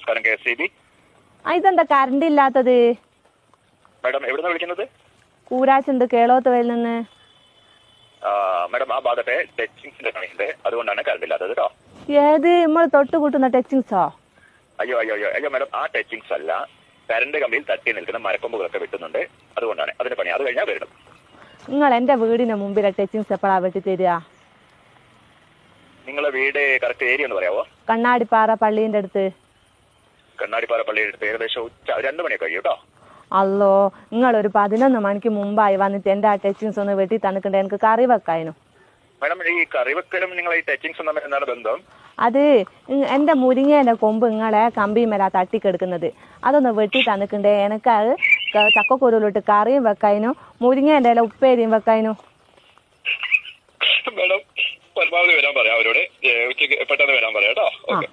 നമസ്കാരം KSEB. ഇതെന്താ current ഇല്ലാത്തത്? മാഡം എവിടുന്നാ വിളിക്കുന്നത്? കൂരാച്ചുണ്ട് കേളോത്തുവയിൽ നിന്ന്. മാഡം ആ ഭാഗത്തെ ടച്ചിങ്സിന്റെ പണിയുണ്ട്, അതുകൊണ്ടാണ് കറണ്ട് ഇല്ലാത്തത് കേട്ടോ. ഏത് നമ്മൾ തൊട്ട് കൂട്ടുന്ന ടച്ചിങ്സോ? അയ്യോ മാഡം, ആ ടച്ചിങ്സ് അല്ല, കറണ്ട് കമ്പിയിൽ തട്ടി നിൽക്കുന്ന മരക്കൊമ്പുകളൊക്കെ വെട്ടുന്നുണ്ട്, അതുകൊണ്ടാണ് അതിന്റെ പണി. അത് കഴിഞ്ഞാൽ വരണം. നിങ്ങൾ എന്റെ വീടിന്റെ മുമ്പിലെ ടച്ചിങ്സ് എപ്പോഴാ വെട്ടി തരിക? നിങ്ങളെ വീട് കറക്റ്റ് ഏരിയ ഒന്ന് പറയാവോ? കണ്ണാടിപ്പാറ പള്ളീന്റെ അടുത്ത്. കണ്ണാടിപ്പാറ പള്ളിയുടെ അടുത്ത് ഏകദേശം 2 മണിയൊക്കെ കഴിയും കേട്ടോ. അല്ലോ, നിങ്ങളൊരു 11 മണിക്ക് മുമ്പായി വന്നിട്ട് എന്റെ ആ ടച്ചിങ്സ് ഒന്ന് വെട്ടി തന്നിട്ടുണ്ട്, എനിക്ക് കറി വെക്കായിരുന്നു. മാഡം, ഈ കറിവെക്കലും നിങ്ങൾ ഈ ടച്ചിങ്സും തമ്മിൽ എന്താണ് ബന്ധം? അത് എന്റെ മുരിങ്ങേന്റെ കൊമ്പ് നിങ്ങളെ കമ്പിമേല തട്ടിക്കെടുക്കുന്നത്, അതൊന്ന് വെട്ടി തന്നിട്ടുണ്ട്. എനിക്ക് അത് ചക്കക്കുരുവിലിട്ട് കറിയും വെക്കായിരുന്നു, മുരിങ്ങേന്റെ ഇല ഉപ്പേരിയും വെക്കായിരുന്നു. മാഡം പരമാവധി വരാൻ പറയാം അവരോട്, ഉച്ചയ്ക്ക് പെട്ടെന്ന് വരാൻ പറയാം കേട്ടോ. അല്ല